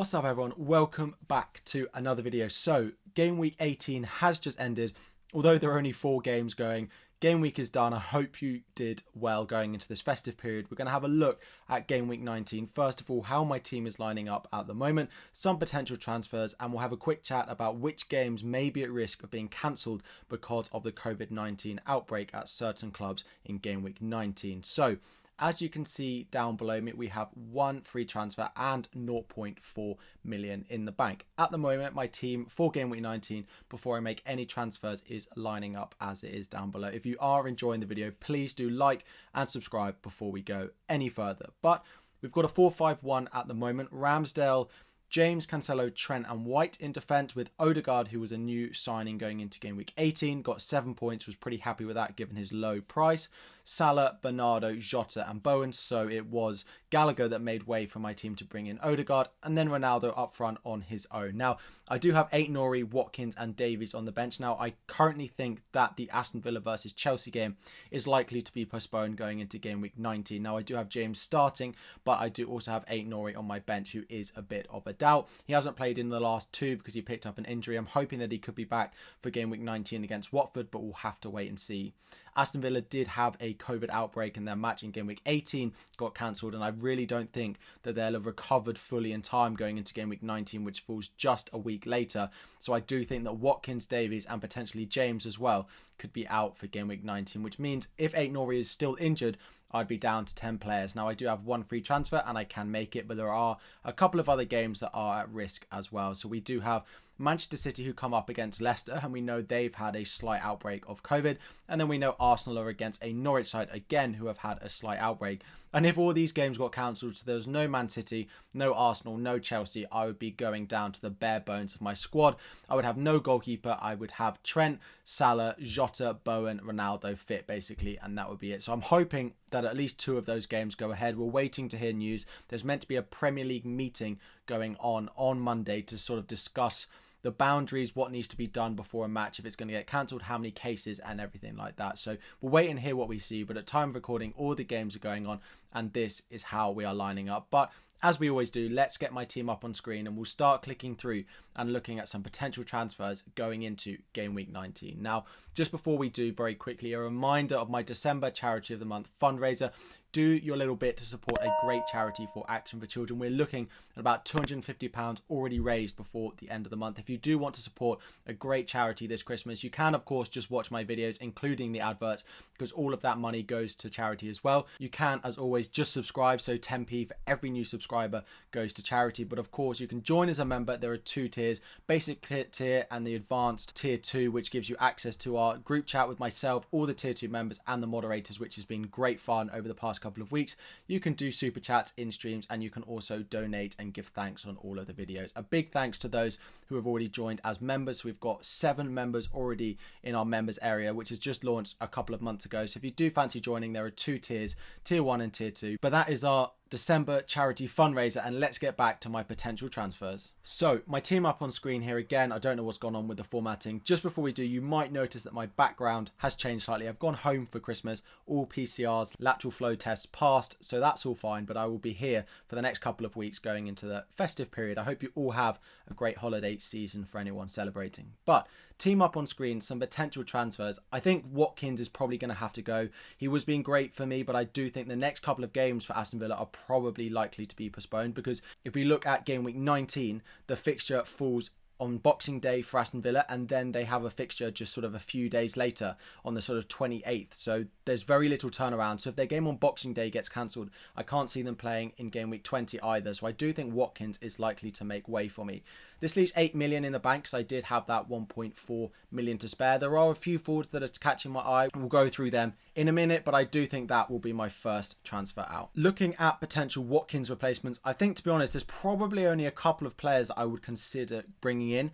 What's up everyone, welcome back to another video. So game week 18 has just ended, although there are only 4 games going. Game week is done. I hope you did well going into this festive period. We're going to have a look at game week 19. First of all, how my team is lining up at the moment, some potential transfers, and we'll have a quick chat about which games may be at risk of being cancelled because of the COVID-19 outbreak at certain clubs in game week 19. So as you can see down below me, we have 1 free transfer and 0.4 million in the bank. At the moment, my team for game week 19, before I make any transfers, is lining up as it is down below. If you are enjoying the video, please do like and subscribe before we go any further. But we've got a 4-5-1 at the moment. Ramsdale, James, Cancelo, Trent and White in defence, with Odegaard, who was a new signing going into game week 18, got 7 points, was pretty happy with that given his low price. Salah, Bernardo, Jota and Bowen, so it was Gallagher that made way for my team to bring in Odegaard, and then Ronaldo up front on his own. Now, I do have Aït-Nouri, Watkins and Davies on the bench. Now, I currently think that the Aston Villa versus Chelsea game is likely to be postponed going into game week 19. Now, I do have James starting, but I do also have Aït-Nouri on my bench, who is a bit of a doubt. He hasn't played in the last 2 because he picked up an injury. I'm hoping that he could be back for game week 19 against Watford, but we'll have to wait and see. Aston Villa did have a COVID outbreak and their match in game week 18 got cancelled, and I really don't think that they'll have recovered fully in time going into game week 19, which falls just a week later. So I do think that Watkins, Davies and potentially James as well could be out for game week 19, which means if Aït-Nouri is still injured, I'd be down to 10 players. Now, I do have 1 free transfer and I can make it, but there are a couple of other games that are at risk as well. So we do have Manchester City, who come up against Leicester, and we know they've had a slight outbreak of COVID. And then we know Arsenal are against a Norwich side again, who have had a slight outbreak. And if all these games got cancelled, so there was no Man City, no Arsenal, no Chelsea, I would be going down to the bare bones of my squad. I would have no goalkeeper. I would have Trent, Salah, Jota, Bowen, Ronaldo fit basically, and that would be it. So I'm hoping that at least 2 of those games go ahead. We're waiting to hear news. There's meant to be a Premier League meeting going on Monday to sort of discuss the boundaries, what needs to be done before a match, if it's going to get cancelled, how many cases and everything like that. So we'll wait and hear what we see, but at time of recording, all the games are going on and this is how we are lining up. But as we always do, let's get my team up on screen and we'll start clicking through and looking at some potential transfers going into game week 19. Now, just before we do, very quickly, a reminder of my December Charity of the Month fundraiser. Do your little bit to support a great charity for Action for Children. We're looking at about £250 already raised before the end of the month. If you do want to support a great charity this Christmas, you can of course just watch my videos, including the adverts, because all of that money goes to charity as well. You can, as always, just subscribe, so 10p for every new subscriber goes to charity. But of course, you can join as a member. There are 2 tiers, basic tier and the advanced tier 2, which gives you access to our group chat with myself, all the tier 2 members and the moderators, which has been great fun over the past couple of weeks. You can do super chats in streams and you can also donate and give thanks on all of the videos. A big thanks to those who have already joined as members. So we've got 7 members already in our members area, which has just launched a couple of months ago. So if you do fancy joining, there are 2 tiers, tier 1 and tier 2. But that is our December charity fundraiser, and let's get back to my potential transfers. So my team up on screen here again. I don't know what's gone on with the formatting. Just before we do, you might notice that my background has changed slightly. I've gone home for Christmas. All PCRs, lateral flow tests passed, so that's all fine, but I will be here for the next couple of weeks going into the festive period. I hope you all have a great holiday season for anyone celebrating. But team up on screen, some potential transfers. I think Watkins is probably going to have to go. He was being great for me, but I do think the next couple of games for Aston Villa are probably likely to be postponed, because if we look at game week 19, the fixture falls on Boxing Day for Aston Villa, and then they have a fixture just sort of a few days later on the sort of 28th. So there's very little turnaround. So if their game on Boxing Day gets cancelled, I can't see them playing in game week 20 either. So I do think Watkins is likely to make way for me. This leaves 8 million in the bank, because I did have that 1.4 million to spare. There are a few forwards that are catching my eye. We'll go through them in a minute, but I do think that will be my first transfer out. Looking at potential Watkins replacements, I think, to be honest, there's probably only a couple of players that I would consider bringing in.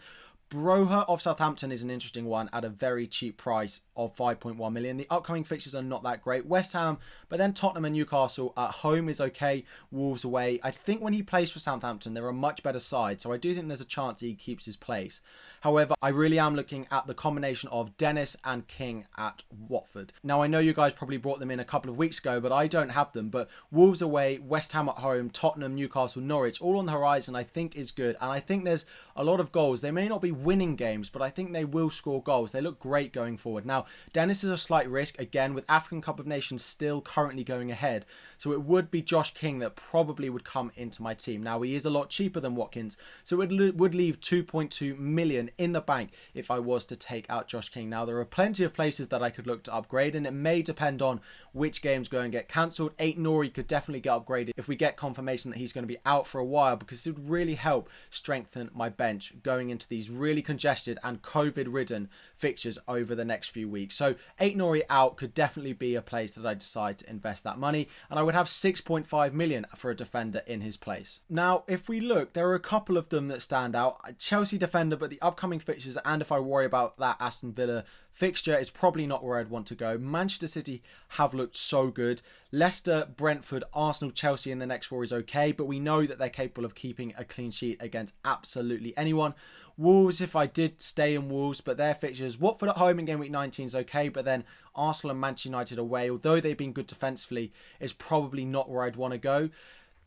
Broha of Southampton is an interesting one at a very cheap price of 5.1 million. The upcoming fixtures are not that great. West Ham, but then Tottenham and Newcastle at home is okay. Wolves away. I think when he plays for Southampton, they're a much better side, so I do think there's a chance he keeps his place. However, I really am looking at the combination of Dennis and King at Watford. Now, I know you guys probably brought them in a couple of weeks ago, but I don't have them. But Wolves away, West Ham at home, Tottenham, Newcastle, Norwich, all on the horizon, I think is good. And I think there's a lot of goals. They may not be winning games, but I think they will score goals. They look great going forward. Now, Dennis is a slight risk, again, with African Cup of Nations still currently going ahead. So it would be Josh King that probably would come into my team. Now, he is a lot cheaper than Watkins, so it would leave 2.2 million in the bank if I was to take out Josh King. Now, there are plenty of places that I could look to upgrade, and it may depend on which games go and get cancelled. Aït-Nouri could definitely get upgraded if we get confirmation that he's going to be out for a while, because it would really help strengthen my bench going into these really congested and COVID-ridden fixtures over the next few weeks. So Aït-Nouri out could definitely be a place that I decide to invest that money, and I would have 6.5 million for a defender in his place. Now, if we look, there are a couple of them that stand out. Chelsea defender, but the upcoming fixtures, and if I worry about that Aston Villa fixture, is probably not where I'd want to go. Manchester City have looked so good. Leicester, Brentford, Arsenal, Chelsea in the next four is okay, but we know that they're capable of keeping a clean sheet against absolutely anyone. Wolves, if I did stay in Wolves, but their fixtures, Watford at home in game week 19 is okay, but then Arsenal and Manchester United away, although they've been good defensively, is probably not where I'd want to go.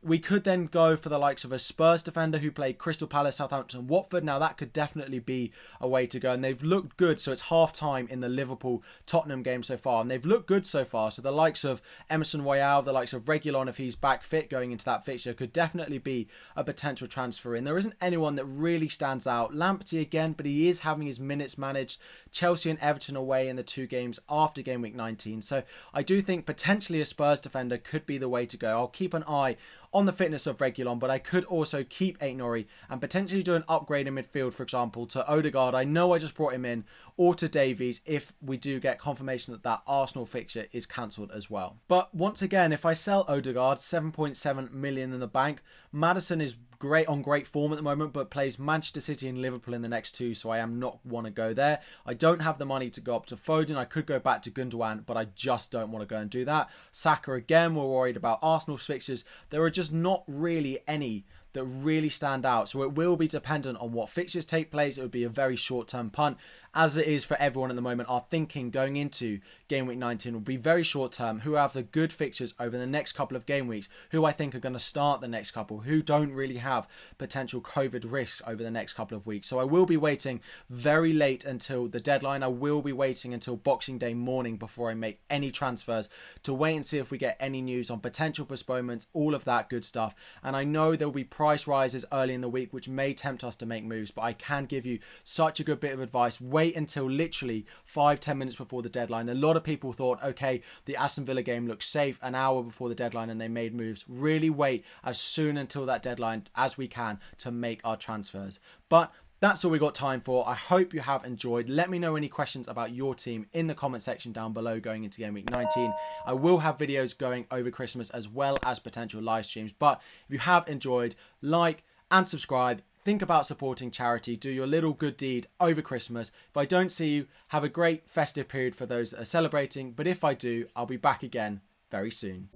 We could then go for the likes of a Spurs defender who played Crystal Palace, Southampton, Watford. Now, that could definitely be a way to go. And they've looked good. So it's half-time in the Liverpool-Tottenham game so far. And they've looked good so far. So the likes of Emerson Royale, the likes of Reguilon, if he's back fit going into that fixture, could definitely be a potential transfer in. There isn't anyone that really stands out. Lamptey again, but he is having his minutes managed. Chelsea and Everton away in the two games after game week 19. So I do think potentially a Spurs defender could be the way to go. I'll keep an eye on the fitness of Reguilon, but I could also keep Aït-Nouri and potentially do an upgrade in midfield, for example, to Odegaard. I know I just brought him in, or to Davies if we do get confirmation that that Arsenal fixture is cancelled as well. But once again, if I sell Odegaard, 7.7 million in the bank. Maddison is great form at the moment, but plays Manchester City and Liverpool in the next two, so I am not want to go there. I don't have the money to go up to Foden. I could go back to Gundogan, but I just don't want to go and do that. Saka again, we're worried about Arsenal's fixtures. There are just not really any that really stand out, so it will be dependent on what fixtures take place. It would be a very short-term punt, as it is for everyone at the moment. Our thinking going into game week 19 will be very short-term. Who have the good fixtures over the next couple of game weeks? Who I think are going to start the next couple? Who don't really have potential COVID risks over the next couple of weeks? So I will be waiting very late until the deadline. I will be waiting until Boxing Day morning before I make any transfers, to wait and see if we get any news on potential postponements, all of that good stuff. And I know there will be price rises early in the week, which may tempt us to make moves, but I can give you such a good bit of advice. Wait until literally 5-10 minutes before the deadline. A lot of people thought, okay, the Aston Villa game looks safe an hour before the deadline, and they made moves. Really wait as soon until that deadline as we can to make our transfers. But that's all we got time for. I hope you have enjoyed. Let me know any questions about your team in the comment section down below going into game week 19. I will have videos going over Christmas as well as potential live streams. But if you have enjoyed, like and subscribe. Think about supporting charity. Do your little good deed over Christmas. If I don't see you, have a great festive period for those that are celebrating. But if I do, I'll be back again very soon.